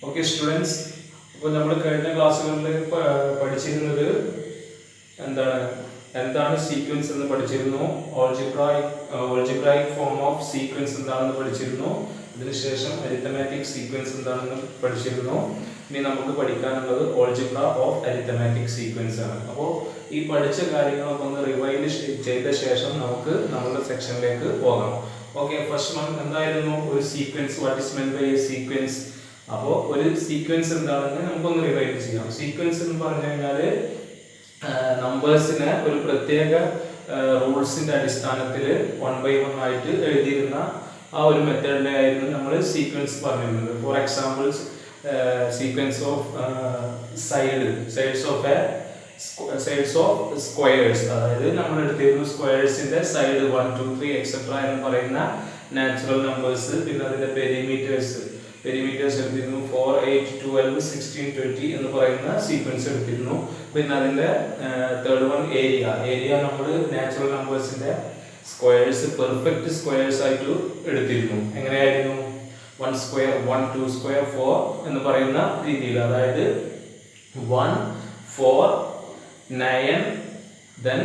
Okay, students. ഇപ്പോൾ നമ്മൾ കഴിഞ്ഞ ക്ലാസ്സുകളിൽ പഠിച്ചിരുന്നത് എന്താണ് സീക്വൻസ് എന്ന് പഠിച്ചിരുന്നു. ഓൾജിബ്രായിക് ഫോം ഓഫ് സീക്വൻസ് എന്താണെന്ന് പഠിച്ചിരുന്നു. അതിനുശേഷം അരിത്തമാറ്റിക് സീക്വൻസ് എന്താണെന്ന് പഠിച്ചിരുന്നു. ഇനി നമുക്ക് പഠിക്കാനുള്ളത് ഓൾജിബ്ര ഓഫ് അരിത്തമാറ്റിക് സീക്വൻസ് ആണ്. അപ്പോൾ ഈ പഠിച്ച കാര്യങ്ങളൊക്കെ ഒന്ന് റിവൈൻഡ് ചെയ്ത ശേഷം നമുക്ക് നമ്മുടെ സെക്ഷനിലേക്ക് പോകാം. ഓക്കെ, ഫസ്റ്റ് വൺ എന്തായിരുന്നു ഒരു sequence? What is meant by a sequence? അപ്പോൾ ഒരു സീക്വൻസ് എന്താണെന്ന് നമുക്കൊന്ന് റിവൈൻഡ് ചെയ്യാം. സീക്വൻസ് എന്ന് പറഞ്ഞു കഴിഞ്ഞാൽ നമ്പേഴ്സിനെ ഒരു പ്രത്യേക റൂൾസിന്റെ അടിസ്ഥാനത്തിൽ 1 by 1 ആയിട്ട് എഴുതിയിരുന്ന ആ ഒരു മെത്തേഡിനെ ആയിരുന്നു നമ്മൾ സീക്വൻസ് പറഞ്ഞിരുന്നത്. For example, sequence of sides of squares, അതായത് നമ്മൾ എടുത്തിരുന്നു സ്ക്വയേഴ്സിന്റെ സൈഡ് 1, 2, 3 എക്സെട്ര എന്ന് പറയുന്ന നാച്ചുറൽ നമ്പേഴ്സ്. പിന്നെ അതിന്റെ പെരിമീറ്റേഴ്സ് എടുത്തിരുന്നു 4, 8, 12, 16, 20 എന്ന് പറയുന്ന സീക്വൻസ് എടുത്തിരുന്നു. പിന്നെ അതിന്റെ തേർഡ് വൺ ഏരിയ നമ്മൾ നാച്ചുറൽ നമ്പേഴ്സിന്റെ സ്ക്വയേഴ്സ് പെർഫെക്റ്റ് സ്ക്വയേഴ്സ് ആയിട്ട് എടുത്തിരുന്നു. എങ്ങനെയായിരുന്നു? 1 സ്ക്വയർ, 1, 2 സ്ക്വയർ, 4 എന്ന് പറയുന്ന രീതിയിൽ, അതായത് 1, 4, 9, then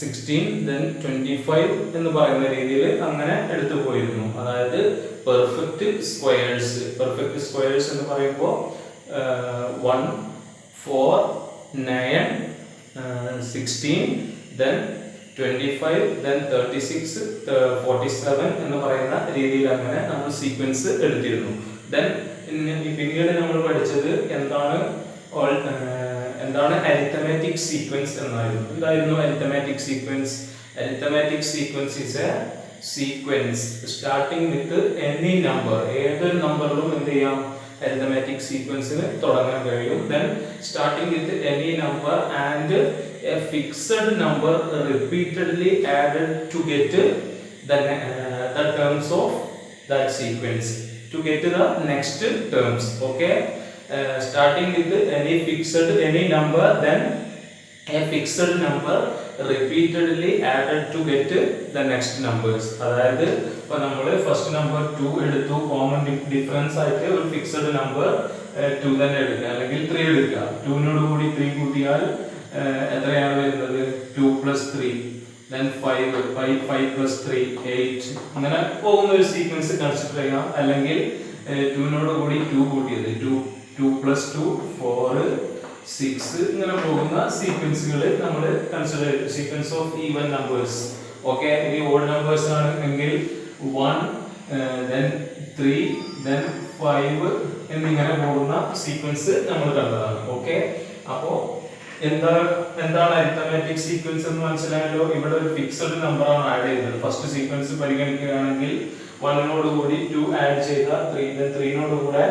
16, then 25 എന്ന് പറയുന്ന രീതിയിൽ അങ്ങനെ എടുത്തു പോയിരുന്നു. അതായത് പെർഫെക്റ്റ് സ്ക്വയേഴ്സ് എന്ന് പറയുമ്പോൾ 1, 4, 9, 16, then 25, then 36, 47 എന്ന് പറയുന്ന രീതിയിൽ അങ്ങനെ നമ്മൾ സീക്വൻസ് എടുത്തിരുന്നു. ദെൻ പിന്നീട് നമ്മൾ പഠിച്ചത് എന്താണ് അരിത്തമാറ്റിക് സീക്വൻസ് എന്നായിരുന്നു. എന്തായിരുന്നു arithmetic sequence? Arithmetic sequence is A sequence starting with any number. ഏതൊരു നമ്പറിലും എന്ത് ചെയ്യാം? അരിത്തമാറ്റിക് സീക്വൻസിന് തുടങ്ങാൻ കഴിയും. Then starting with any number and a fixed number repeatedly added to get the terms of that sequence, to get the next terms. Okay, starting with any number, then a fixed number repeatedly added to get the next numbers. അതായത് ഇപ്പോൾ നമ്മൾ first number 2 എടുത്തു, common difference ആയിട്ട് ഒരു fixed number 2 തന്നെ എടുക്കുക, അല്ലെങ്കിൽ 3 എടുക്കുക. 2 കൂടി 3 കൂട്ടിയാൽ എത്രയാണ് വരുന്നത്? 2 + 3, then 5 + 3, 8, അങ്ങനെ പോകുന്ന ഒരു സീക്വൻസ് കൺസിഡർ ചെയ്യാം. അല്ലെങ്കിൽ 2 കൂടി 2 കൂട്ടിയത് 2 + 2, 4, 6 ഇങ്ങനെ പോകുന്ന സീക്വൻസുകൾ നമ്മൾ കൺസിഡർ ചെയ്യും. Sequence of even numbers. Okay, ഇനി ഓഡ് നമ്പേഴ്സ് ആണെങ്കിൽ 1, then 3, then 5 എന്നിങ്ങനെ പോകുന്ന സീക്വൻസ് നമ്മൾ കണ്ടതാണ്. ഓക്കെ, അപ്പോൾ എന്താണ് അരിത്തമാറ്റിക് സീക്വൻസ് എന്ന് മനസ്സിലായല്ലോ. ഇവിടെ ഒരു ഫിക്സഡ് നമ്പർ ആണ് ആഡ് ചെയ്തത്. ഫസ്റ്റ് സീക്വൻസ് പരിഗണിക്കുകയാണെങ്കിൽ 1 കൂടി 2 ആഡ് ചെയ്താൽ 3, then 3 കൂടെ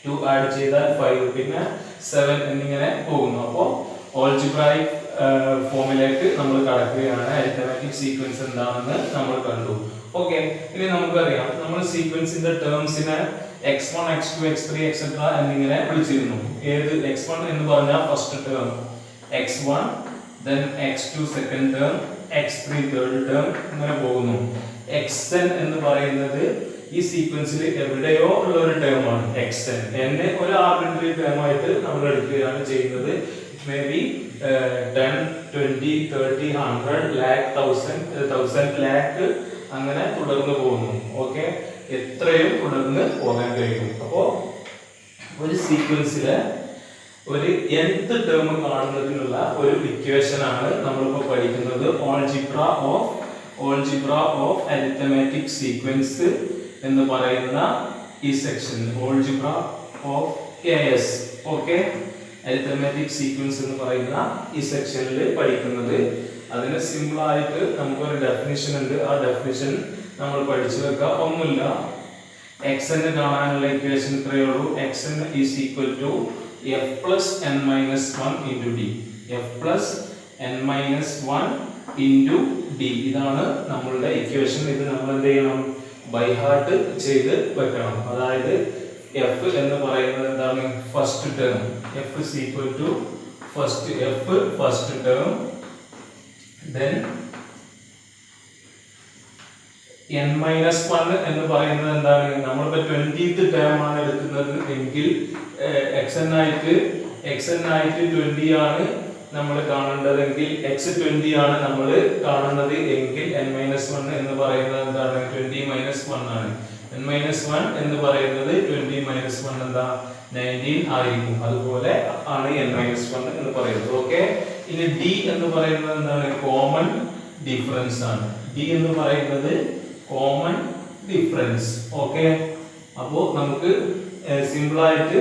2 ആഡ് ചെയ്താൽ 5, പിന്നെ 7 എന്നിങ്ങനെ പോകുന്നു. അപ്പോൾ ഓൾജിബ്രായിക് ഫോമിലേക്ക് നമ്മൾ കടക്കുകയാണ്. അരിത്തമാറ്റിക് സീക്വൻസ് എന്താണെന്ന് നമ്മൾ കണ്ടു. ഓക്കെ, ഇനി നമുക്കറിയാം നമ്മൾ സീക്വൻസിന്റെ ടേംസിനെ x1, x2, x3 എക്സെട്ര എന്നിങ്ങനെ വിളിച്ചിരുന്നു. ഏത്? x1 എന്ന് പറഞ്ഞാൽ first term, x1, then x2 second term, x3 third term, അങ്ങനെ പോകുന്നു. xn എന്ന് പറയുന്നത് ഈ സീക്വൻസിൽ എവിടെയോ ഉള്ള ഒരു ടേം ആണ്. xn എന്നെ ഒരു ആർബിട്രറി ടേം ആയിട്ട് നമ്മൾ എടുക്കുകയാണ് ചെയ്യുന്നത്. It may be 10, 20, 30, 100, lakh, 1000, lakh അങ്ങനെ തുടർന്ന് പോകുന്നു. ഓക്കെ, എത്രയും തുടർന്ന് പോകാൻ കഴിയും. അപ്പോൾ ഒരു സീക്വൻസിലെ ഒരു nth ടേം കാണുന്നതിനുള്ള ഒരു ഇക്വേഷൻ ആണ് നമ്മളിപ്പോൾ പഠിക്കുന്നത്. ഓൾജിബ്ര ഓഫ് അരിത്തമാറ്റിക് സീക്വൻസ് എന്ന് പറയുന്ന ഈ section, algebra of AS. Okay, arithmetic sequence എന്ന് പറയുന്ന ഈ സെക്ഷനിൽ പഠിക്കുന്നത്. അതിന് സിമ്പിൾ ആയിട്ട് നമുക്കൊരു ഡെഫിനിഷൻ ഉണ്ട്. ആ ഡെഫിനിഷൻ നമ്മൾ പഠിച്ചു വെക്കുക. ഒന്നുമില്ല, xn കാണാനുള്ള ഇക്വേഷൻ ഇത്രയേ ഉള്ളൂ. xn is equal to f + n - 1 × d. f + n - 1 × d ഇതാണ് നമ്മളുടെ ഇക്വേഷൻ. ഇത് നമ്മൾ എന്ത് ചെയ്യണം? ബൈ ഹാർട്ട് ചെയ്ത് വെക്കണം. അതായത് f എന്ന് പറയുന്നത് എന്താണ്? First term. f is equal to first term, then n-1 എന്ന് പറയുന്നത് എന്താണ്? നമ്മളിപ്പോ 20th ടേം ആണ് എടുക്കുന്നത് എങ്കിൽ xn ആയിട്ട് 20 ആണ് നമ്മൾ കാണേണ്ടതെങ്കിൽ x20 ആണ് നമ്മൾ കാണുന്നത് എങ്കിൽ n-1 എന്ന് പറയുന്നത് എന്താണ്? 20-1 ആണ്. n-1 എന്ന് പറയുന്നത് 20-1 എന്താ? 19 ആയിരിക്കും. അതുപോലെ ആണ് n-1 എന്ന് പറയുന്നത്. ഓക്കെ, ഇനി d എന്ന് പറയുന്നത് എന്താണ്? കോമൺ ഡിഫറൻസ് ആണ്. d എന്ന് പറയുന്നത് കോമൺ ഡിഫറൻസ്. ഓക്കെ, അപ്പോൾ നമുക്ക് സിമ്പിൾ ആയിട്ട്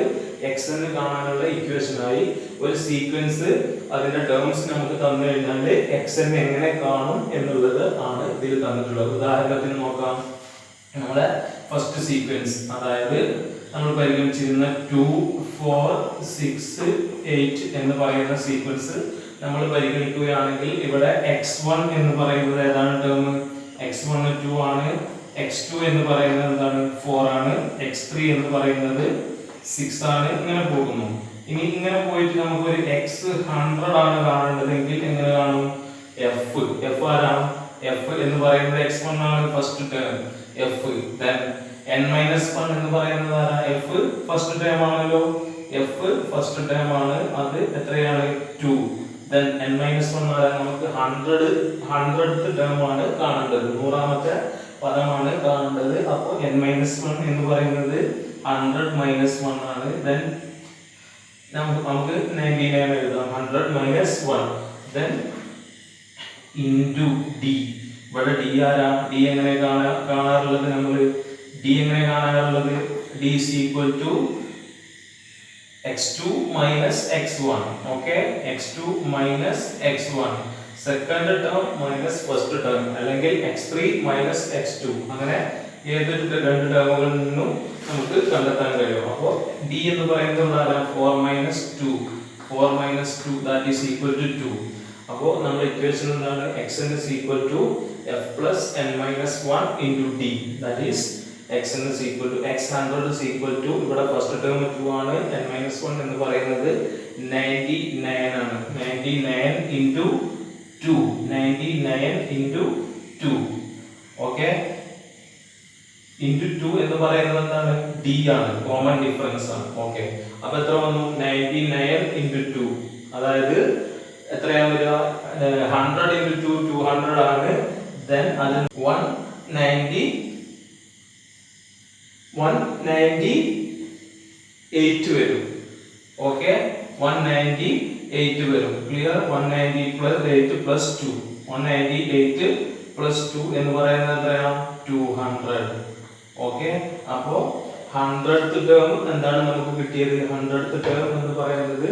xn കാണാനുള്ള ഇക്വേഷൻ ആയി. ഒരു സീക്വൻസ് അതിന്റെ ടേംസ് നമുക്ക് തന്നു കഴിഞ്ഞാൽ xn എങ്ങനെ കാണും എന്നുള്ളത് ആണ് ഇതിൽ തന്നിട്ടുള്ളത്. ഉദാഹരണത്തിന് നോക്കാം. നമ്മളെ ഫസ്റ്റ് സീക്വൻസ്, അതായത് നമ്മൾ പരിഗണിച്ചിരുന്ന 2 4 6 8 എന്ന് പറയുന്ന സീക്വൻസ് നമ്മൾ പരിഗണിക്കുകയാണെങ്കിൽ ഇവിടെ x1 എന്ന് പറയുന്നത് ഏതാണ് ടേം? x1 2 ആണ്. x2 എന്ന് പറയുന്നത് എന്താണ്? 4 ആണ്. x3 എന്ന് പറയുന്നത് 6 ആണ്. ഇങ്ങനെ പോകുന്നു. ഇനി ഇങ്ങനെ പോയിട്ട് നമുക്ക് ഒരു x 100 ആണ് കാണേണ്ടതെങ്കിൽ എങ്ങനെ കാണും? f ആരാണ്? f എന്ന് പറയുന്നത് x1 ആണ് first term f. then n-1 എന്ന് പറയുന്നത് ആരാ? f ഫസ്റ്റ് ടേം ആണല്ലോ. f ഫസ്റ്റ് ടേം ആണ്, അത് എത്രയാണ്? 2. then n-1 ആരാ? നമുക്ക് 100th ടേം ആണ് കാണേണ്ടത്, 100ാമത്തെ പദമാണ് കാണേണ്ടത്. അപ്പോൾ n-1 എന്ന് പറയുന്നത് 100 - 1 ആണ്. then നമുക്ക് 99 എഴുതാം. 100 - 1 then into d. ഇവിടെ d ആരാ? d എങ്ങനെ കാണാറുള്ളത്? നമ്മൾ d എങ്ങനെ കാണാറുള്ളത്? d is equal to x2 - x1. Okay, x2 - x1, second term minus first term, അല്ലെങ്കിൽ x3 - x2. അങ്ങനെ ഏതൊരു രണ്ട് ടേമുകളിൽ നിന്നും നമുക്ക് കണ്ടെത്താൻ കഴിയും. അപ്പോൾ d എന്ന് പറയുന്നത് 4 - 2 that is equal to 2. അപ്പോൾ നമ്മുടെ ഇക്വേഷൻ എന്താണ്? xn is equal to f plus n-1 into d. that is xn is equal to x100 is equal to, ഇവിടെ ഫസ്റ്റ് ടേം 2 ആണ്, n-1 എന്ന് പറയുന്നത് 99 ആണ്. 99 into 2, 99 into 2. ഓക്കെ, into 2 എന്ന് പറയുന്നത് എന്താണ്? d ആണ്, കോമൺ ഡിഫറൻസ് ആണ്. ഓക്കെ, അപ്പോൾ എത്ര വന്നു? 99 into 2, അതായത് എത്രയാണ് വരിക? 100 into 2 200 ആണ്. then അത് 198 വരും. ഓക്കെ, 198 വരും. ക്ലിയർ? 190 + 8 + 2, 198 + 2 എന്ന് പറയുന്നത് എത്രയാണ്? 200. ഓക്കെ, അപ്പോൾ 100th ടേം എന്താണ് നമുക്ക് കിട്ടിയത്? 100th ടേം എന്ന് പറയുന്നത്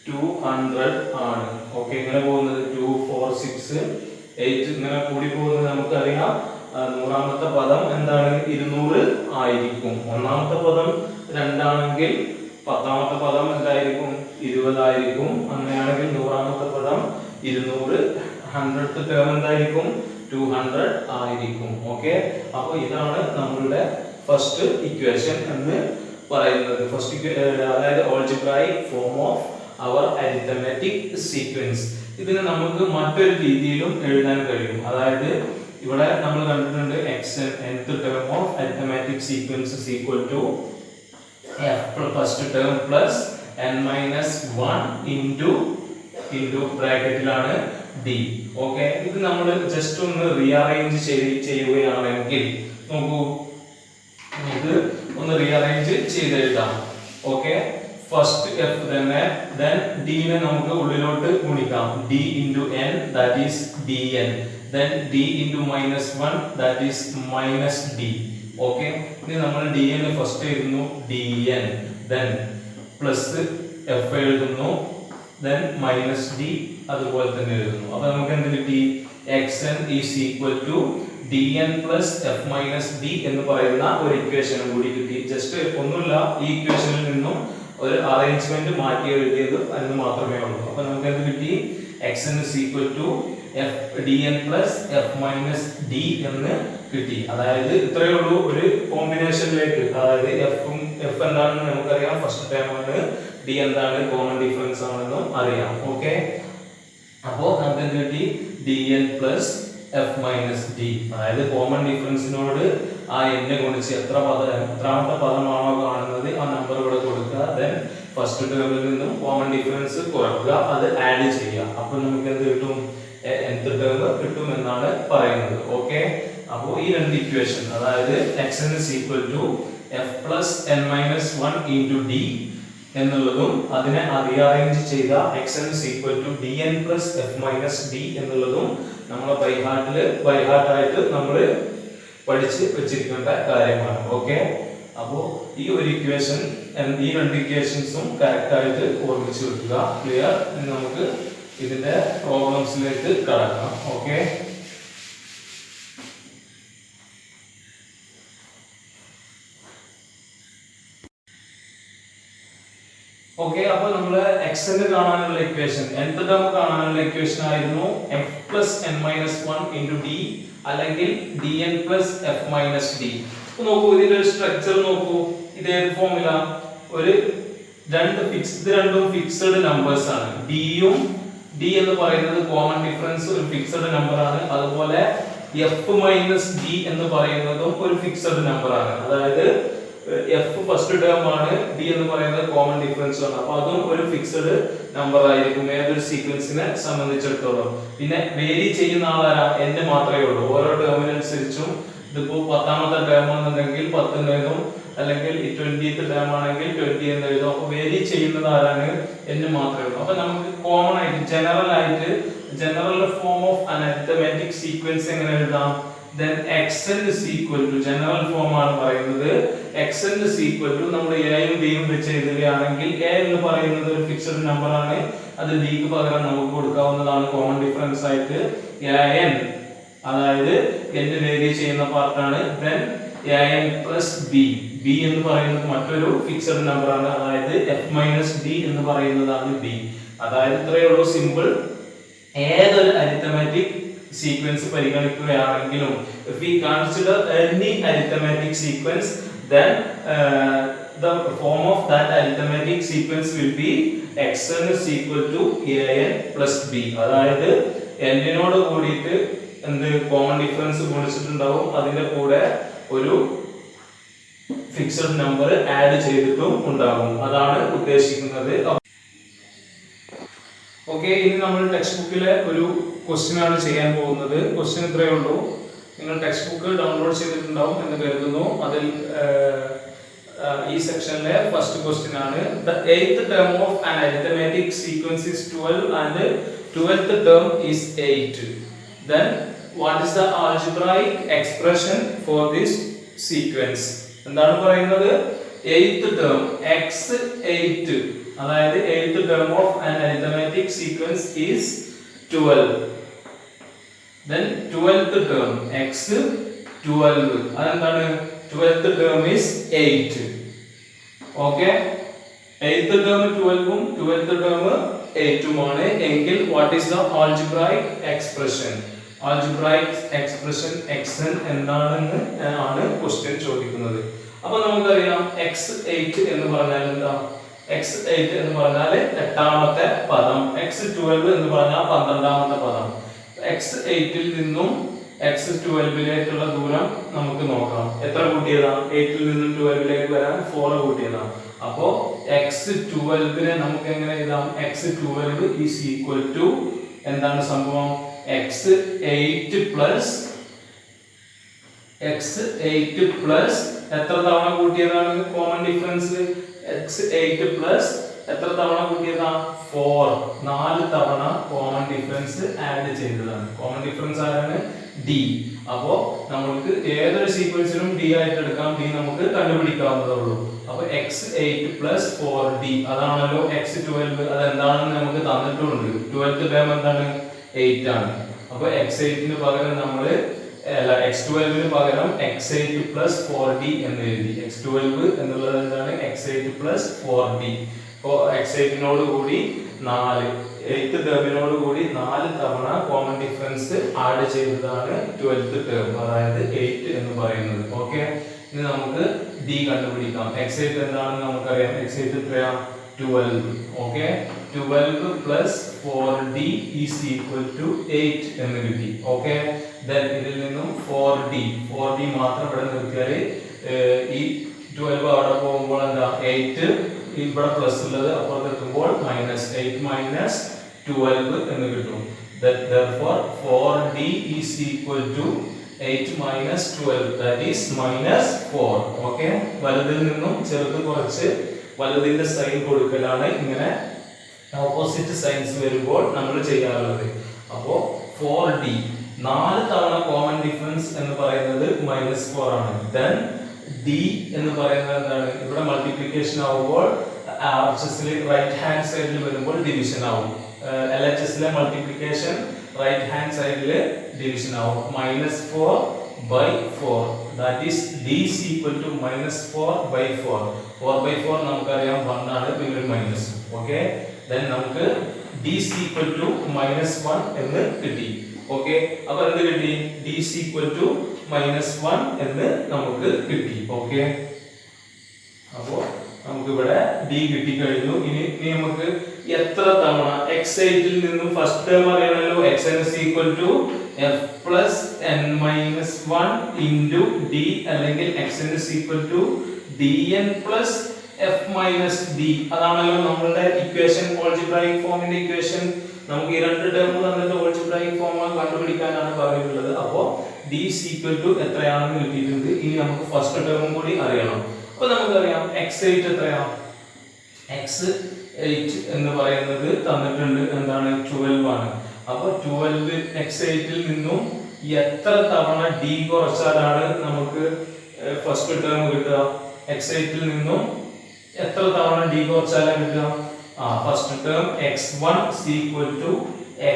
200 ആണ്. ഓക്കെ, ഇങ്ങനെ പോകുന്നത് 2 4 6 8 ഇങ്ങനെ കൂടി പോകുന്നത് നമുക്കറിയാം. 100ാമത്തെ പദം എന്താണ്? 200 ആയിരിക്കും. ഒന്നാമത്തെ പദം 2 ആണെങ്കിൽ 10ാമത്തെ പദം എന്തായിരിക്കും? 20 ആയിരിക്കും. അങ്ങനെയാണെങ്കിൽ 100ാമത്തെ പദം 200, 100th ടേം എന്തായിരിക്കും? 200 ആയിരിക്കും. ഓക്കെ, അപ്പോൾ ഇതാണ് നമ്മളുടെ ഫസ്റ്റ് ഇക്വേഷൻ എന്ന് പറയുന്നത്. അതായത് algebraic form of our arithmetic sequence. ഇതിനെ നമുക്ക് മറ്റൊരു രീതിയിലും എഴുതാൻ കഴിയും. അതായത് ഇവിടെ നമ്മൾ കണ്ടിട്ടുണ്ട് xn nth term of arithmetic sequence is equal to f first term plus n-1 into ബ്രാക്കറ്റിലാണ് d. Okay, ഇത് നമ്മൾ ജസ്റ്റ് ഒന്ന് റീഅറേഞ്ച് ചെയ്യുകയാണെങ്കിൽ നോക്കൂ, ഇത് ഒന്ന് റീഅറേഞ്ച് ചെയ്തെഴുതാം. ഓക്കെ, ഫസ്റ്റ് f തന്നെ, then d നെ നമുക്ക് ഉള്ളിലോട്ട് ഗുണിക്കാം. d into n that is dn, then d into -1 that is -d. Okay, ഇനി നമ്മൾ dn ഫസ്റ്റ് എഴുതുന്നു dn, then പ്ലസ് f എഴുതുന്നു, then -d അതുപോലെ തന്നെ എഴുതുന്നു. അപ്പോൾ നമുക്ക് എന്ത് കിട്ടി? xn is equal to dn plus f minus d എന്ന് പറയുന്ന ഒരു ഇക്വേഷൻ കൂടി കിട്ടി. ജസ്റ്റ് ഒന്നുമില്ല, ഈ ഇക്വേഷനിൽ നിന്നും ഒരു അറേഞ്ച്മെന്റ് മാറ്റി എഴുതിയത് എന്ന് മാത്രമേ ഉള്ളൂ. അപ്പോൾ നമുക്ക് എന്ത് കിട്ടി? xn is equal to f dn plus f minus d എന്ന് കിട്ടി. അതായത് ഇത്രയേ ഉള്ളൂ ഒരു കോമ്പിനേഷനിലേക്ക്. അതായത് f എന്താണെന്ന് നമുക്കറിയാം, ഫസ്റ്റ് ടേം ആണ്. d എന്താണ്? കോമൺ ഡിഫറൻസ് ആണെന്നും അറിയാം. ഓക്കെ, അപ്പോൾ നമുക്ക് എന്ത് കിട്ടി? dn plus F minus D. അതായത് കോമൺ ഡിഫറൻസിനോട് ആ n ഗുണിച്ച് എത്രാമത്തെ പദമാണോ കാണുന്നത് ആ നമ്പർ ഇവിടെ കൊടുക്കുക. ദെൻ ഫസ്റ്റ് ടേമിൽ നിന്നും കോമൺ ഡിഫറൻസ് കുറക്കുക, അത് ആഡ് ചെയ്യുക. അപ്പോൾ നമുക്ക് എന്ത് കിട്ടും? nth ടേം കിട്ടും എന്നാണ് പറയുന്നത്. ഓക്കെ, അപ്പോൾ ഈ രണ്ട് ഇക്വേഷൻ, അതായത് xn is equal to f plus n minus 1 into d എന്നുള്ളതും അതിനെ റീഅറേഞ്ച് ചെയ്ത xn is equal to dn plus f minus d എന്നുള്ളതും നമ്മളെ ബൈഹാർട്ടായിട്ട് നമ്മൾ പഠിച്ച് വെച്ചിരിക്കേണ്ട കാര്യമാണ്. ഓക്കെ, അപ്പോൾ ഈ ഒരു ഇക്വേഷൻ, ഈ രണ്ട് ഇക്വേഷൻസും കറക്റ്റ് ആയിട്ട് ഓർമ്മിച്ച് വെക്കുക. ക്ലിയർ? നമുക്ക് ഇതിന്റെ പ്രോബ്ലംസിലേക്ക് കടക്കാം. ഓക്കെ, ഓക്കെ, അപ്പോൾ നമ്മൾ xn കാണാനുള്ള ഇക്വേഷൻ, nth ടേം കാണാനുള്ള ഇക്വേഷൻ ആയിരുന്നു f plus n minus 1 into d അല്ലെങ്കിൽ dn plus f minus d. അപ്പോൾ നോക്കൂ, ഇതിന്റെ ഒരു സ്ട്രക്ചർ നോക്കൂ. ഇതേ ഫോർമുല, ഒരു രണ്ടും ഫിക്സഡ് നമ്പേഴ്സ് ആണ്. d എന്ന് പറയുന്നത് കോമൺ ഡിഫറൻസ്, ഒരു ഫിക്സഡ് നമ്പർ ആണ്. അതുപോലെ f മൈനസ് d എന്ന് പറയുന്നതും ഒരു ഫിക്സഡ് നമ്പർ ആണ്. അതായത് എഫ് ഫസ്റ്റ് ടേം ആണ്, ഡി എന്ന് പറയുന്നത് കോമൺ ഡിഫറൻസ് ആണ്. അപ്പൊ അതും ഒരു ഫിക്സഡ് നമ്പർ ആയിരിക്കും ഏതൊരു സീക്വൻസിനെ സംബന്ധിച്ചിടത്തോളം. പിന്നെ വേരി ചെയ്യുന്ന ആളാരാ? n മാത്രമേ ഉള്ളൂ. ഓരോ ടേമിനനുസരിച്ചും ഇതിപ്പോ 10ാമത്തെ ടേം ആണെന്നുണ്ടെങ്കിൽ 10 എന്ന് എഴുതും, അല്ലെങ്കിൽ 20th ടേം ആണെങ്കിൽ 20 എന്ന് എഴുതും. അപ്പൊ വേരി ചെയ്യുന്നത് ആരാണ്? n മാത്രമേ ഉള്ളൂ. അപ്പൊ നമുക്ക് കോമൺ ആയിട്ട് general form of an arithmetic sequence എങ്ങനെ എഴുതാം? then xn is equal to general form ആണ് പറയുന്നത്. xn is equal to നമ്മൾ a യും b യും വെച്ച് എഴുതുകയാണെങ്കിൽ a എന്ന് പറയുന്നത് ഒരു ഫിക്സഡ് നമ്പർ ആണ്, അത് d ക്ക് പകരം നമുക്ക് കൊടുക്കാവുന്നതാണ് കോമൺ ഡിഫറൻസ് ആയിട്ട്. an അതായത് n വേരി ചെയ്യുന്ന പാർട്ട് ആണ്. then an plus b എന്ന് പറയുന്നത് മറ്റൊരു ഫിക്സഡ് നമ്പർ ആണ്, അതായത് f minus d എന്ന് പറയുന്നതാണ് b. അതായത് ഇത്രയേ ഉള്ളൂ, സിമ്പിൾ. ഏതൊരു അരിത്മെറ്റിക് സീക്വൻസ് പരിഗണിക്കുകയാണെങ്കിലും, if we consider any arithmetic sequence, then the form of that arithmetic sequence will be xn is equal to an plus b. അതായത് n നോട് കൂടിയിട്ട് എന്ത് കോമൺ ഡിഫറൻസ് ഗുണിച്ചിട്ടുണ്ടാവും, അതിന്റെ കൂടെ ഒരു ഫിക്സഡ് നമ്പർ ആഡ് ചെയ്തിട്ടും ഉണ്ടാകും. അതാണ് ഉദ്ദേശിക്കുന്നത്. ഓക്കെ, ഇനി നമ്മൾ ടെക്സ്റ്റ് ബുക്കിലെ ഒരു ക്വസ്റ്റ്യൻ ആണ് ചെയ്യാൻ പോകുന്നത്. ക്വസ്റ്റ്യൻ ഇത്രയേ ഉള്ളൂ. നിങ്ങൾ ടെക്സ്റ്റ് ബുക്ക് ഡൗൺലോഡ് ചെയ്തിട്ടുണ്ടാവും എന്ന് കരുതുന്നു. അതിൽ ഈ സെക്ഷനിലെ ഫസ്റ്റ് ക്വസ്റ്റ്യൻ ആണ്. The eighth term of an arithmetic sequence is 12 and 12th term is 8. Then what is the algebraic expression for this sequence? എന്താണ് പറയുന്നത്? eighth term x8, അതായത് eighth term of an arithmetic sequence is 12. Then 12th term x12, അതെന്താണ്? 12th term is 8. Okay, 8th term 12 ഉം 12th term 8 ഉം ആണ് എങ്കിൽ what is the algebraic expression? algebraic expression xn എന്താണെന്ന് ആണ് ക്വസ്റ്റ്യൻ ചോദിക്കുന്നത്. അപ്പോൾ നമുക്കറിയാം x8 എന്ന് പറഞ്ഞാൽ എന്താ? x8 എന്ന് പറഞ്ഞാൽ 8ാമത്തെ പദം, x12 എന്ന് പറഞ്ഞാൽ 12ാമത്തെ പദം. x8 ൽ നിന്നും x12 ലേക്കുള്ള ദൂരം നമുക്ക് നോക്കാം. എത്ര കൂട്ടിയതാണ്? 8 ൽ നിന്നും 12 ലേക്ക് വരാൻ 4 കൂട്ടിയതാണ്. അപ്പോൾ x12 നെ നമുക്ക് എങ്ങനെ എഴുതാം? x12 is equal to എന്താണ് സംഭവം? x8 പ്ലസ് എത്ര തവണ കൂട്ടിയതാണ് കോമൺ ഡിഫറൻസ്? x8 പ്ലസ് എത്ര തവണ കൂട്ടിയതാണ്? 4. 4 തവണ കോമൺ ഡിഫറൻസ് ആഡ് ചെയ്തതാണ്. കോമൺ ഡിഫറൻസ് ആരാണ്? d. അപ്പോൾ നമുക്ക് ഏതൊരു സീക്വൻസിനും d ആയിട്ട് എടുക്കാം. d നമുക്ക് കണ്ടുപിടിക്കാവുന്നതേ ഉള്ളൂ. അപ്പോൾ x8 plus 4d, അതാണല്ലോ x12. അതെന്താണെന്ന് നമുക്ക് തന്നിട്ടുണ്ട്. 12th ടേം എന്താണ്? 8 ആണ്. അപ്പോൾ x8 ന് പകരം നമ്മൾ x12 ന് പകരം x8 plus 4d എന്ന് എഴുതി. x12 എന്നുള്ളത് എന്താണ്? x8 plus 4d. അപ്പോൾ x8 നോട് കൂടി 4, 8th ടേമിനോട് കൂടി 4 തവണ കോമൺ ഡിഫറൻസ് ആഡ് ചെയ്തതാണ് 12th ടേം, അതായത് 8 എന്ന് പറയുന്നത്. ഓക്കെ, ഇനി നമുക്ക് d കണ്ടുപിടിക്കാം. x8 എന്താണെന്ന് നമുക്കറിയാം. x8 എത്രയാണ്? 12. Okay, 12 plus 4d is equal to 8 എന്ന് കിട്ടി. Okay, then ഇതിൽ നിന്നും 4d മാത്രം ഇവിടെ നിർത്തിയാൽ ഈ 12 അവിടെ പോകുമ്പോൾ എന്താ 8 ഇവിടെ പ്ലസ് ഉള്ളത് അപ്പുറത്ത് എത്തുമ്പോൾ മൈനസ് 8 മൈനസ് 12 എന്ന് കിട്ടും. Therefore 4d is equal to 8 minus 12, that is minus 4. Okay, വലതിൽ നിന്നും ചെറുത് കുറച്ച് വലതിന്റെ സൈൻ കൊടുക്കലാണ് ഇങ്ങനെ ഓപ്പോസിറ്റ് സൈൻസ് വരുമ്പോൾ നമ്മൾ ചെയ്യാറുള്ളത്. അപ്പോൾ 4d 4 തവണ കോമൺ ഡിഫറൻസ് എന്ന് പറയുന്നത് -4 ആണ്. then d എന്ന് പറയുന്നത് എന്താണ്? ഇവിടെ മൾട്ടിപ്ലിക്കേഷൻ ആവുമ്പോൾ RHS റൈറ്റ് ഹാൻഡ് സൈഡിൽ വരുമ്പോൾ ഡിവിഷൻ ആവും. LHS മൾട്ടിപ്ലിക്കേഷൻ റൈറ്റ് ഹാൻഡ് സൈഡിൽ ഡിവിഷൻ ആവും. -4/4, that is d is equal to -4/4. 4/4 നമുക്കറിയാം 1 ആണ്, പിന്നെ ഒരു മൈനസ്. ഓക്കെ, then നമുക്ക് d is equal to -1 എന്ന് കിട്ടി. ഓക്കെ, അപ്പൊ എന്ത് കിട്ടി? d is equal to -1 എന്ന് നമുക്ക് കിട്ടി. ഓക്കെ, അപ്പോ നമുക്ക് ഇവിടെ d കിട്ടി കഴിഞ്ഞു. ഇനി നമുക്ക് എത്ര തവണ x8 ൽ നിന്നും ഫസ്റ്റ് ടേം അറിയണല്ലോ. xn is equal to f plus n minus 1 into d, അല്ലെങ്കിൽ xn is equal to dn plus f minus d. അതാണല്ലോ നമ്മളുടെ ഇക്വേഷൻ, ഓൾജിബ്രായിക് ഫോമിന്റെ ഇക്വേഷൻ. നമുക്ക് ഈ രണ്ട് ടേം തന്നിട്ട് ഓൾജിബ്രായിക് ഫോം കണ്ടുപിടിക്കാനാണ് പറഞ്ഞിട്ടുള്ളത്. അപ്പോൾ d is equal to എത്രയാണെന്ന് കിട്ടിയിട്ടുണ്ട്. ഇനി നമുക്ക് ഫസ്റ്റ് ടേമും കൂടി അറിയണം. അപ്പോൾ നമുക്കറിയാം x8 എത്രയാണ്? x8 എന്ന് പറയുന്നത് തന്നിട്ടുണ്ട്, എന്താണ്? 12 ആണ്. അപ്പോൾ 12 x8 ൽ നിന്നും എത്ര തവണ d കുറച്ചാലാണ് നമുക്ക് ഫസ്റ്റ് ടേം കിട്ടുക? x8 ൽ നിന്നും എത്ര തവണ d കുറച്ചാലാണ് കിട്ടുക? First term x1 is equal to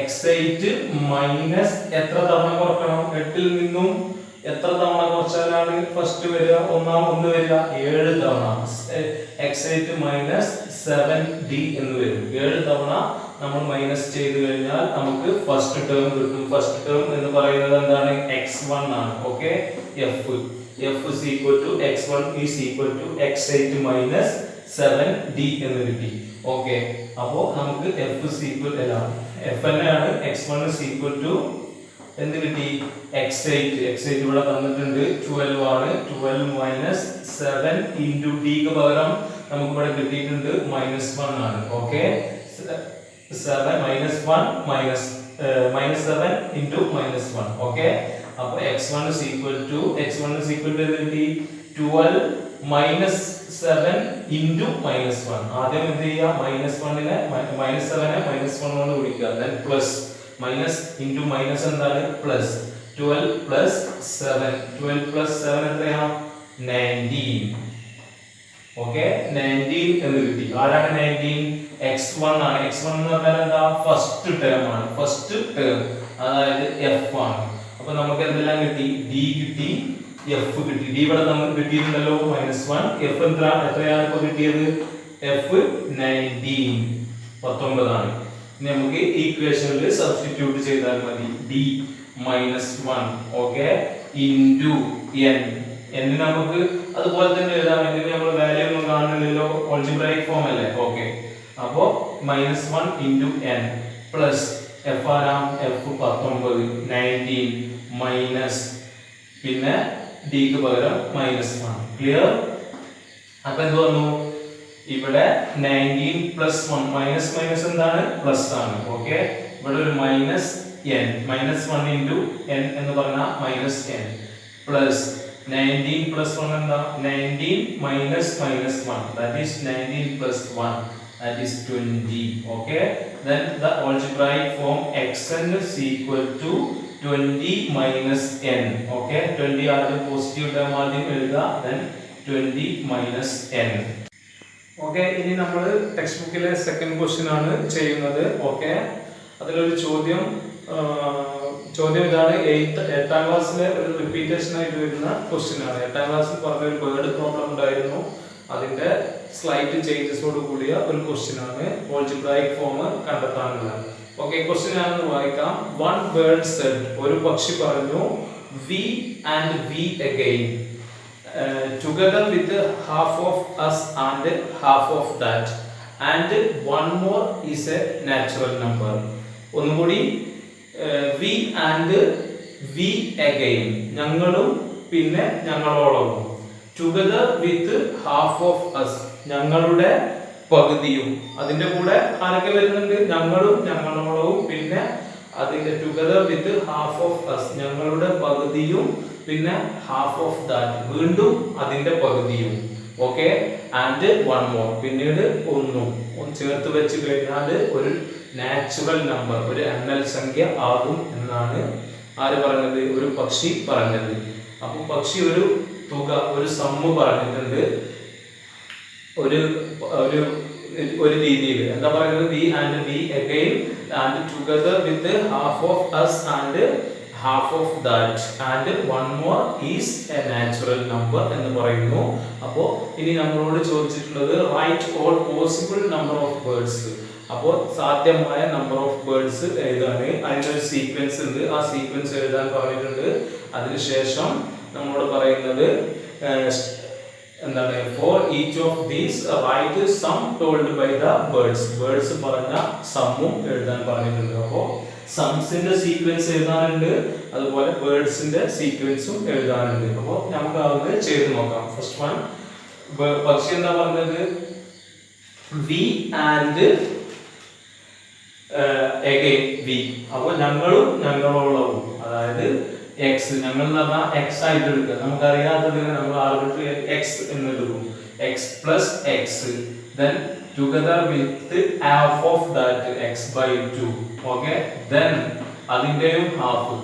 x8 minus എത്ര തവണ കുറക്കണം? 8 ൽ നിന്നും എത്ര തവണ കുറച്ചാലാണ് ഫസ്റ്റ് വരിക? ഒന്ന് വരിക. 7 തവണ x8 മൈനസ് 7d എന്ന് വരും. 7 തവണ നമ്മൾ മൈനസ് ചെയ്തു കഴിഞ്ഞാൽ നമുക്ക് ഫസ്റ്റ് ടേം കിട്ടും. ഫസ്റ്റ് ടേം എന്ന് പറയുന്നത് എന്താണ്? x1 ആണ്. Okay, f is equal to x1 is equal to x8 minus 7d എന്ന് കിട്ടി. ഓക്കെ, അപ്പോൾ നമുക്ക് f is equal f തന്നെയാണ്. x1 is equal to എന്ത് കിട്ടി? x8 ഇവിടെ തന്നിട്ടുണ്ട് 12 ആണ്. 12 minus 7 into d ക്ക് പകരം നമുക്ക് ഇവിടെ കിട്ടിയിട്ടുണ്ട് -1 ആണ്. Okay, 7 minus 7 into -1. ഓക്കെ, അപ്പോൾ x1 is equal to എന്ത് കിട്ടി? 12 minus 7 into -1. ആദ്യം എന്ത് ചെയ്യുക? -1നെ -7നെ -1 കൊണ്ട് ഗുണിക്കുക. then plus minus into minus എന്താണ്? plus 12 plus 7. 12 plus 7 എത്രയാണ്? 19. ഓക്കെ, 19 എന്ന് കിട്ടി. ആരാണ് 19? x1 ആണ്. x1 എന്ന് പറഞ്ഞാൽ എന്താ? ഫസ്റ്റ് ടേം ആണ്. ഫസ്റ്റ് ടേം അതായത് f ആണ്. അപ്പോൾ നമുക്ക് എന്തെല്ലാം കിട്ടി? d കിട്ടി, f കിട്ടി. d ഇവിടെ നമുക്ക് കിട്ടിയിട്ടുണ്ടല്ലോ -1. f എത്രയാണ് ഇപ്പോൾ കിട്ടിയത്? f 19 ആണ്. ഇനി നമുക്ക് ഈക്വേഷനിൽ സബ്സ്റ്റിറ്റ്യൂട്ട് ചെയ്താൽ മതി. d -1 ഓക്കെ ഇൻറ്റു n നമുക്ക് അതുപോലെ തന്നെ എഴുതാം. ഇതിന് നമ്മൾ വാല്യൂ ഒന്നും കാണുന്നില്ലല്ലോ, ഓൾജിബ്രായിക് ഫോം അല്ലേ. ഓക്കെ, അപ്പോൾ -1 into n plus f Aram? f 19 minus പിന്നെ d ക്ക് പകരം -1. ക്ലിയർ? അപ്പോൾ എന്ത് വന്നു? ഇവിടെ 19 plus 1 മൈനസ് എന്താണ്? പ്ലസ് ആണ്. ഓക്കെ, ഇവിടെ ഒരു മൈനസ് n -1 into n എന്ന് പറഞ്ഞാൽ -n പ്ലസ് 19 plus 1 എന്താ? 19 minus -1, that is 19 plus 1, that is 20. Okay, then the algebraic form xn is equal to 20 minus n. Okay, 20 ആദ്യം പോസിറ്റീവ് ടേം ആദ്യം എഴുതുക, then 20 minus n. ഓക്കെ, ഇനി നമ്മൾ text ബുക്കിലെ second question ആണ് ചെയ്യുന്നത്. ഓക്കെ, അതിലൊരു ചോദ്യം ഇതാണ്. എട്ടാം ക്ലാസ്സിലെ ഒരു റിപ്പീറ്റേഷൻ ആയിട്ട് വരുന്ന ക്വസ്റ്റ്യൻ ആണ്. എട്ടാം ക്ലാസ്സിൽ പറഞ്ഞ ഒരു വേർഡ് പ്രോബ്ലം ഉണ്ടായിരുന്നു, അതിന്റെ സ്ലൈറ്റ് ചേഞ്ചസോട് കൂടിയ ഒരു ക്വസ്റ്റ്യൻ ആണ്. ഓൾജിബ്രായിക് ഫോം കണ്ടെത്താനുള്ള. ഓക്കെ, ക്വസ്റ്റ്യൻ ഞാനൊന്ന് വായിക്കാം. വൺ ബേർഡ് സെഡ്, ഒരു പക്ഷി പറഞ്ഞു, we and we again, together with half of us and half of that, and one more is a natural number. ഒന്നുകൂടി we and we again, ഞങ്ങളും പിന്നെ ഞങ്ങളോളവും, together with half of us, ഞങ്ങളുടെ പകുതിയും. അതിന്റെ കൂടെ ആരൊക്കെ വരുന്നുണ്ട്? ഞങ്ങളും ഞങ്ങളോളവും പിന്നെ അതിന്റെ together with half of us, ഞങ്ങളുടെ പകുതിയും പിന്നെ half of that, വീണ്ടും അതിന്റെ പകുതിയും. ഓക്കെ, ആൻഡ് വൺ മോർ, പിന്നീട് ഒന്നും ചേർത്ത് വെച്ച് കഴിഞ്ഞാൽ ഒരു നാച്ചുറൽ നമ്പർ, ഒരു എണ്ണൽ സംഖ്യ ആകും എന്നാണ് ആര് പറഞ്ഞത്? ഒരു പക്ഷി പറഞ്ഞത്. അപ്പൊ പക്ഷി ഒരു തുക, ഒരു സമ്മ് പറഞ്ഞിട്ടുണ്ട് ഒരു ഒരു ഒരു രീതിയിൽ. എന്താ പറയുന്നത്? We and we again and together with half of us and half of that and one more is a natural number എന്ന് പറയുന്നു. അപ്പോൾ ഇനി നമ്മളോട് ചോദിച്ചിട്ടുള്ളത് write all possible number of birds. അപ്പോൾ സാധ്യമായ നമ്പർ ഓഫ് ബേർഡ്സ് എഴുതാൻ അതിൻ്റെ ഒരു സീക്വൻസ് ഉണ്ട്. ആ സീക്വൻസ് എഴുതാൻ പറഞ്ഞിട്ടുണ്ട്. അതിനുശേഷം നമ്മളോട് പറയുന്നത് എന്താണ്? For each of these write sum told by the birds. Birds പറഞ്ഞ സമ്മും എഴുതാൻ പറഞ്ഞിട്ടുണ്ട്. അപ്പോൾ സംസിന്റെ സീക്വൻസ് എഴുതാനുണ്ട്, അതുപോലെ ബേർഡ്സിന്റെ സീക്വൻസും എഴുതാനുണ്ട്. അപ്പോൾ നമുക്ക് അത് ചെയ്ത് നോക്കാം. ഫസ്റ്റ് വൺ, പക്ഷി എന്താ പറഞ്ഞത്? We and again we. അപ്പോൾ ഞങ്ങളും ഞങ്ങളോളവും, അതായത് എക്സ്, ഞങ്ങൾ എന്ന് പറഞ്ഞാൽ എക്സ് ആയിട്ട് എടുക്കുക. നമുക്കറിയാത്തതിന് നമ്മൾ ആർബിട്രറി എക്സ് എന്ന് എടുക്കും. X plus X, then together with half of that x by 2. okay, then അതിന്റെയും half,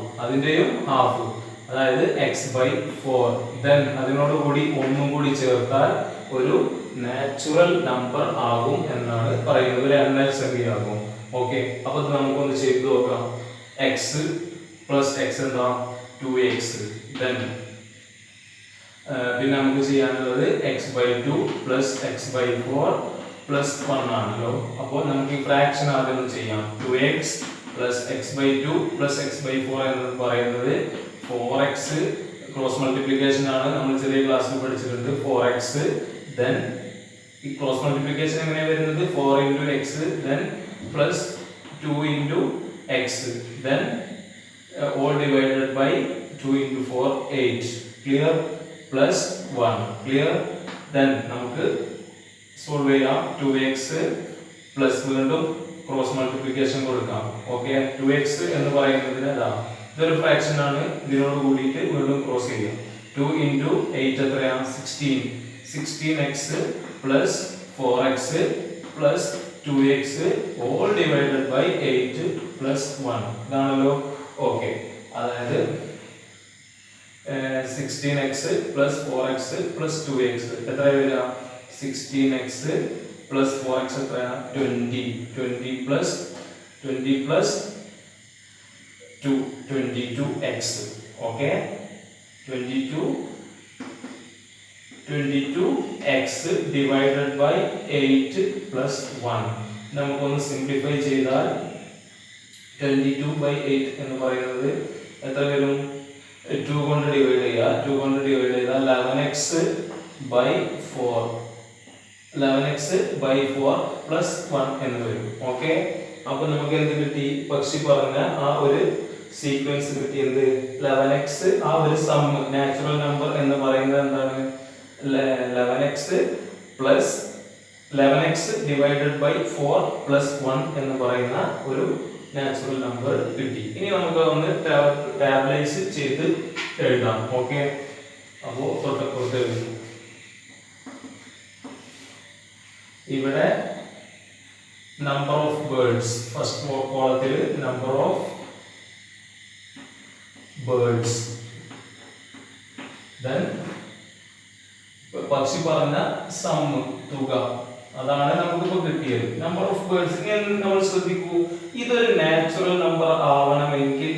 അതായത് x by 4. then അതിനോട് കൂടി ഒന്നും കൂടി ചേർത്താൽ ഒരു നാച്ചുറൽ നമ്പർ ആകും എന്നാണ് പറയുന്നത്, ഒരു എണ്ണൽ സംഖ്യയാകും. ഓക്കെ, അപ്പോൾ നമുക്കൊന്ന് ചെയ്തു നോക്കാം. x plus x എന്താ? 2x. then പിന്നെ നമുക്ക് ചെയ്യാനുള്ളത് x by 2 plus x by 4 plus 1 ആണല്ലോ. അപ്പോൾ നമുക്ക് ഈ ഫ്രാക്ഷൻ ആദ്യം ചെയ്യാം. 2x plus x by 2 plus x by 4 എന്ന് പറയുന്നത് 4x ക്രോസ് മൾട്ടിപ്ലിക്കേഷൻ ആണ്, നമ്മൾ ചെറിയ ക്ലാസ്സിൽ പഠിച്ചിട്ടുണ്ട്. 4x, then ഈ ക്രോസ് മൾട്ടിപ്ലിക്കേഷൻ എങ്ങനെയാണ് വരുന്നത്? 4 into x, then plus 2 into x, then all divided by 2 into 4 8. clear? plus 1. clear? then നമുക്ക് സോൾവ് ചെയ്യാം. 2x പ്ലസ് വീണ്ടും ക്രോസ് മൾട്ടിപ്ലിക്കേഷൻ കൊടുക്കാം. ഓക്കെ, 2x എന്ന് പറയുന്നതിന് ഇതൊരു ഫ്രാക്ഷൻ ആണ്, ഇതിനോട് കൂടിയിട്ട് വീണ്ടും ക്രോസ് ചെയ്യാം. 2 into 8 എത്രയാണ്? 16. 16x plus 4x plus 2x all divided by 8 plus 1. ഇതാണല്ലോ. ഓക്കെ, അതായത് 16x plus 4x plus 2x എത്ര വരിക? 16x plus 4x എത്രയാണ്? 20. 20 plus 2 22x. Okay, 22x divided by 8 plus 1. നമുക്കൊന്ന് സിംപ്ലിഫൈ ചെയ്താൽ 22 by 8 എന്ന് പറയുന്നത് എത്ര വരും? 2 കൊണ്ട് ഡിവൈഡ് ചെയ്യുക. 2 കൊണ്ട് ഡിവൈഡ് ചെയ്താൽ 11x by 4. 11x by 4 plus 1 എന്ന് വരും. ഓക്കെ, അപ്പോൾ നമുക്ക് എന്ത് കിട്ടി? പക്ഷി പറഞ്ഞ ആ ഒരു സീക്വൻസ് കിട്ടി. എന്ത്? 11x, ആ ഒരു സം, നാച്ചുറൽ നമ്പർ എന്ന് പറയുന്നത് എന്താണ്? 11x plus 11x divided by 4 plus 1 എന്ന് പറയുന്ന ഒരു നാച്ചുറൽ നമ്പർ കിട്ടി. ഇനി നമുക്ക് ഒന്ന് ടാബ്ലൈസ് ചെയ്ത് എഴുതാം. ഓക്കെ, അപ്പോൾ തൊട്ടപ്പുറത്ത് എഴുതും. ഇവിടെ നമ്പർ ഓഫ് ബേർഡ്സ്, ഫസ്റ്റ് കോളത്തിൽ നമ്പർ ഓഫ് ബേർഡ്സ്, then പക്ഷി പറഞ്ഞ സം, തുക, അതാണ് നമുക്കിപ്പോൾ കിട്ടിയത്. നമ്പർ ഓഫ് ബേർഡ്സ് നമ്മൾ ശ്രദ്ധിക്കൂ, ഇതൊരു നാച്ചുറൽ നമ്പർ ആവണമെങ്കിൽ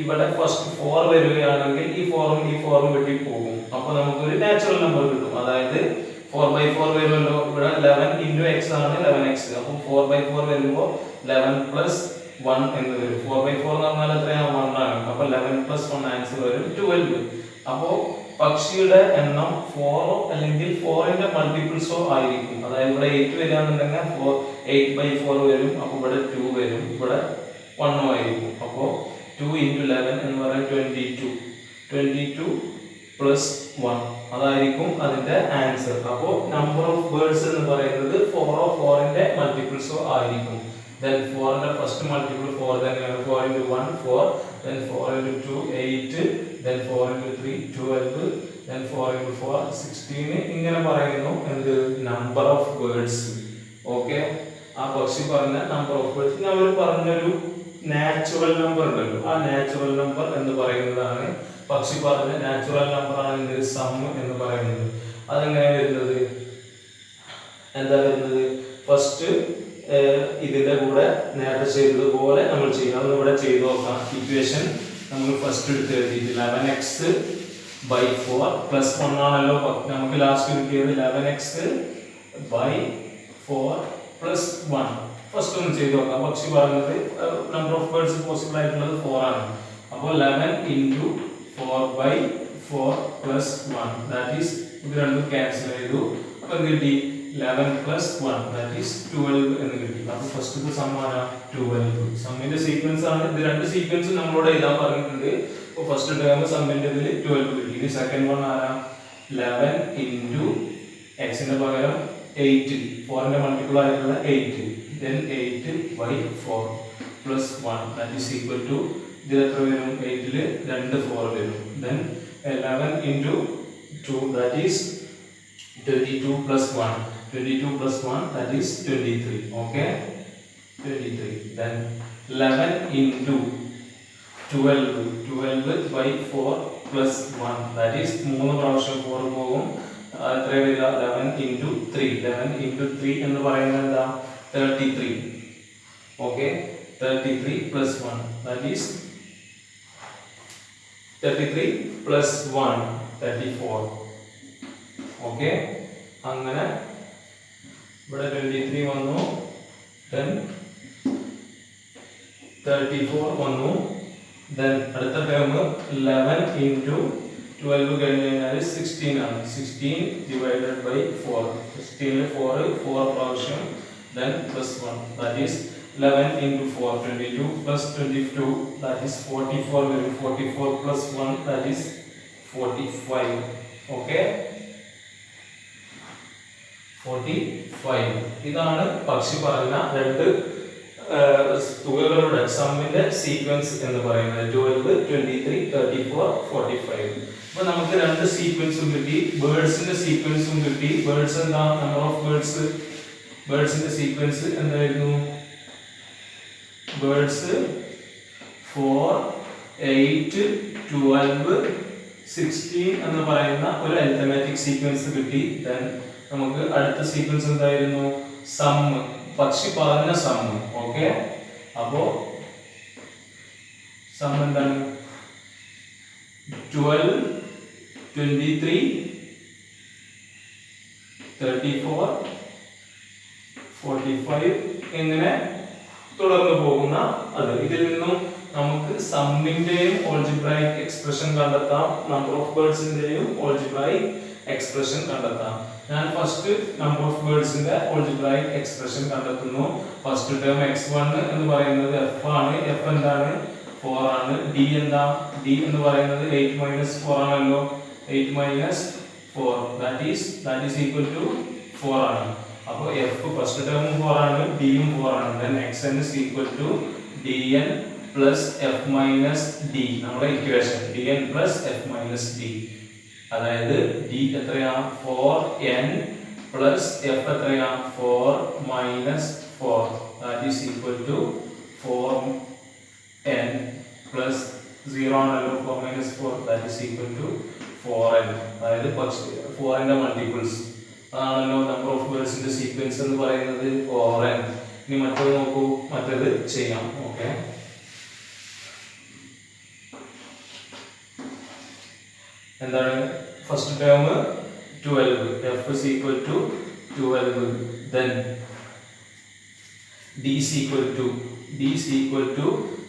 ഇവിടെ ഫസ്റ്റ് 4 വരികയാണെങ്കിൽ ഈ 4ഉം ഈ 4ഉം വെട്ടി പോകും. അപ്പോൾ നമുക്കൊരു നാച്ചുറൽ നമ്പർ കിട്ടും. അതായത് 4/4 വരുമല്ലോ. ഇവിടെ 11 into x ആണ് 11x. അപ്പോൾ 4/4 വരുമ്പോൾ 11 plus 1 എന്ന് വരും. 4/4 എന്ന് പറഞ്ഞാൽ എത്രയാണ്? 1 ആണ്. അപ്പോൾ 11 plus 1 ആൻസർ വരും 12. അപ്പോൾ പക്ഷിയുടെ എണ്ണം 4 അല്ലെങ്കിൽ 4ന്റെ മൾട്ടിപ്പിൾസോ ആയിരിക്കും. അതായത് ഇവിടെ 8 വരികയാണെന്നുണ്ടെങ്കിൽ 8/4 വരും. അപ്പോൾ ഇവിടെ 2 വരും, ഇവിടെ 1 ആയിരിക്കും. അപ്പോൾ 2 × 11 എന്ന് പറയുന്നത് 22 പ്ലസ് 1 അതായിരിക്കും അതിന്റെ ആൻസർ. അപ്പോൾ നമ്പർ ഓഫ് ബേർഡ്സ് എന്ന് പറയുന്നത് 4ന്റെ മൾട്ടിപ്പിൾസോ ആയിരിക്കും. Then 4ന്റെ ഫസ്റ്റ് മൾട്ടിപ്പിൾ 4 തന്നെയാണ്. 4 × 1 4, then 4 × 2 8, then 4 × 3 12, then 4 × 4 16 ഇങ്ങനെ പറയുന്നു എന്ത് നമ്പർ ഓഫ് ബേർഡ്സ്. ഓക്കെ, ആ പക്ഷി പറഞ്ഞ നമ്പർ ഓഫ് ബേർഡ്സ്. ഞാൻ പറഞ്ഞൊരു നാച്ചുറൽ നമ്പർ ഉണ്ടല്ലോ, ആ നാച്ചുറൽ നമ്പർ എന്ന് പറയുന്നതാണ് പക്ഷി പറഞ്ഞ നാച്ചുറൽ നമ്പർ ആണ് സം എന്ന് പറയുന്നത്. അതെങ്ങനെ വരുന്നത്? എന്താ വരുന്നത്? ഫസ്റ്റ് ഇതിന്റെ കൂടെ നേരത്തെ ചെയ്തതുപോലെ നമ്മൾ ചെയ്യാം. അതൊന്ന് ഇവിടെ ചെയ്ത് നോക്കാം. ഇക്വേഷൻ നമ്മൾ ഫസ്റ്റ് എടുത്ത് എഴുതിയിട്ട് 11x/4 പ്ലസ് 1 ആണല്ലോ നമുക്ക് ലാസ്റ്റ് കിട്ടിയത്. 11x/4 പ്ലസ് 1 ഫസ്റ്റ് ഒന്ന് ചെയ്ത് നോക്കാം. പക്ഷി പറഞ്ഞത് നമ്പർ ഓഫ് ബേർഡ്സ് പോസിബിൾ ആയിട്ടുള്ളത് 4 ആണ്. അപ്പോൾ 11 × 4/4 പ്ലസ് 1 ദാറ്റ് ഈസ് ഇത് രണ്ടും ക്യാൻസൽ ചെയ്തു. അപ്പോൾ കിട്ടി 11 പ്ലസ് 1 ദാറ്റ് ഈസ് 12 എന്ന് കിട്ടി. അപ്പോൾ ഫസ്റ്റ് സമ്മാണ് 12. സമ്മിന്റെ സീക്വൻസ് ആണ് ഇത്. രണ്ട് സീക്വൻസ് നമ്മളോട് എഴുതാൻ പറഞ്ഞിട്ടുണ്ട്. അപ്പോൾ ഫസ്റ്റ് ടേം സമ്മിന്റെ ഇതിൽ 12 കിട്ടി. ഇനി സെക്കൻഡ് വൺ ആരാ? 11 × x ന്റെ പകരം 8, 4ന്റെ മൾട്ടിപ്പിൾ ആയിട്ടുള്ള 8, then 8/4 plus 1 that is equal to ഇത് എത്ര വരും? 8 ൽ 2 4 വരും. then 11 × 2 that is 22 plus 1 that is 23. Okay, 23. Then 11 × 12/4 plus 1 that is 3 പ്രാവശ്യം 4 പോകും. എത്ര വരിക? 11 × 3 എന്ന് പറയുന്നത് എന്താ? 33. Okay, 33 plus 1 that is 33 plus 1 34. Okay, അങ്ങനെ ഇവിടെ 23 വന്നു, then 34 വന്നു. then അടുത്ത ടേം 11 × 12 കഴിഞ്ഞ് കഴിഞ്ഞാൽ 16 ആണ്. 16/4 16 4 പ്രാവശ്യം, then plus 1 that is 11 × 4 22 plus 22 that is 44 വരും. 44 plus 1 that is 45. ഓക്കെ, 45. ഇതാണ് പക്ഷി പറഞ്ഞ രണ്ട് തുകകളുടെ സമ്മിന്റെ സീക്വൻസ് എന്ന് പറയുന്നത് 12 23 34 45. അപ്പോൾ നമുക്ക് രണ്ട് സീക്വൻസും കിട്ടി, ബേർഡ്സിന്റെ സീക്വൻസും കിട്ടി. ബേർഡ്സ് എന്താ? Number of birds. ബേർഡ്സിന്റെ സീക്വൻസ് എന്തായിരുന്നു? ബേർഡ്സ് 4 8 12 16 എന്ന് പറയുന്ന ഒരു അരിത്തമാറ്റിക് സീക്വൻസ് കിട്ടി. then നമുക്ക് അടുത്ത സീക്വൻസ് എന്തായിരുന്നു? സം, പക്ഷി പറഞ്ഞ സം. ഓക്കെ, അപ്പോ സം എന്താണ്? 12 23 34 45 എങ്ങനെ തുടർന്ന് പോകുന്ന അത്. ഇതിൽ നിന്നും നമുക്ക് സമ്മിന്റെയും ഓൾജിബ്രായിക് എക്സ്പ്രഷൻ കണ്ടെത്താം, നമ്പർ ഓഫ് ബേർഡ്സിന്റെയും ഓൾജിബ്രായിക് എക്സ്പ്രഷൻ കണ്ടെത്താം. ഞാൻ ഫസ്റ്റ് നമ്പർ ഓഫ് ബേർഡ്സിന്റെ ഓൾജിബ്രായിക് എക്സ്പ്രഷൻ കണ്ടെത്തുന്നു. ഫസ്റ്റ് ടേം x1 എന്ന് പറയുന്നത് f ആണ്. f എന്താണ്? 4 ആണ്. d എന്താ? d എന്ന് പറയുന്നത് 8 - 4 ആണല്ലോ. 8 - 4 that is equal to 4 ആണ്. അപ്പോൾ f ഫസ്റ്റ് ടേം 4 ആണ്, d ഉം 4 ആണ്. then xn is equal to dn plus f minus d. നമ്മുടെ equation dn plus f minus d. അതായത് d എത്രയാ? 4n plus f എത്രയാ? 4 minus 4 that is equal to 4n plus 0 ആണല്ലോ. 4 minus 4 that is equal to 4n. അതായത് 4ന്റെ multiples ആണല്ലോ number of ബേർഡ്സിന്റെ sequence എന്ന് പറയുന്നത് 4n. ഇനി മറ്റേത് നോക്കൂ, മറ്റേത് ചെയ്യാം. ഓക്കെ, എന്താണ്? First term 12, f is equal to 12. then d is equal to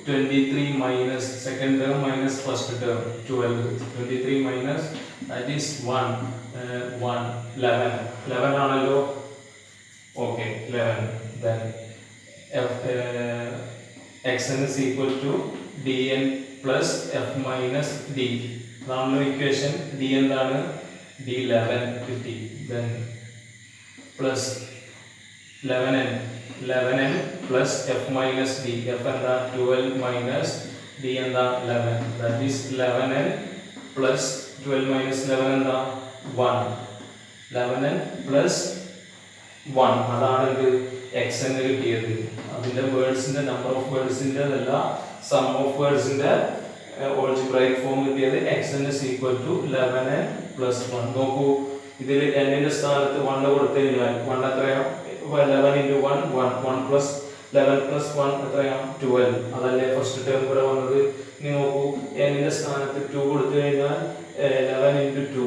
23 minus second term minus first term 12. 23 minus that is 1 11 ആണല്ലോ. Okay, 11. Then xn is equal to dn plus f minus d. അതാണല്ലോ equation. d എന്താണ്? d11 കിട്ടി. Then plus 11n plus f minus d. f എന്താ? 12 minus d എന്താ? 11. That is 11n plus 12 minus 11 എന്താ? 1. 11n plus 1. അതാണ് ഇത് xn കിട്ടിയത്. അതിന്റെ വേർഡ്സിന്റെ നമ്പർ ഓഫ് വേർഡ്സിന്റെ അല്ല, സം ഓഫ് വേർഡ്സിന്റെ algebraic ഫോം കിട്ടിയത് xn is equal to 11n plus 1. നോക്കൂ, ഇതിൽ n ന്റെ സ്ഥാനത്ത് 1 കൊടുത്തു കഴിഞ്ഞാൽ 1 എത്രയാണ്? 11 into 1 1 plus 11 plus 1 എത്രയാണ്? 12. അതല്ലേ ഫസ്റ്റ് ടേം കൂടെ വന്നത്. ഇനി നോക്കൂ, n ന്റെ സ്ഥാനത്ത് 2 കൊടുത്തു കഴിഞ്ഞാൽ 11 into 2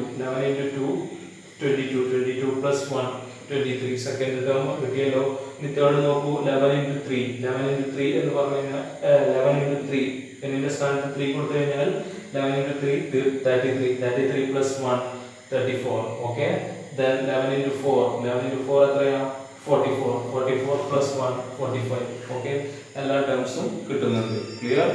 22 plus 1 23. സെക്കൻഡ് ടേം കിട്ടിയല്ലോ. ഇനി തേർഡ് നോക്കൂ, 11 into 3 എന്ന് പറഞ്ഞു കഴിഞ്ഞാൽ 11 into 3 n ന്റെ സ്ഥാനത്ത് 3 കൊടുത്തു കഴിഞ്ഞാൽ 11 into 3 33 plus 1 34. Okay. Then 11 into 4 എത്രയാണ്? 44 plus 1 45. ഓക്കെ. എല്ലാ ടേംസും കിട്ടുന്നുണ്ട്. ക്ലിയർ?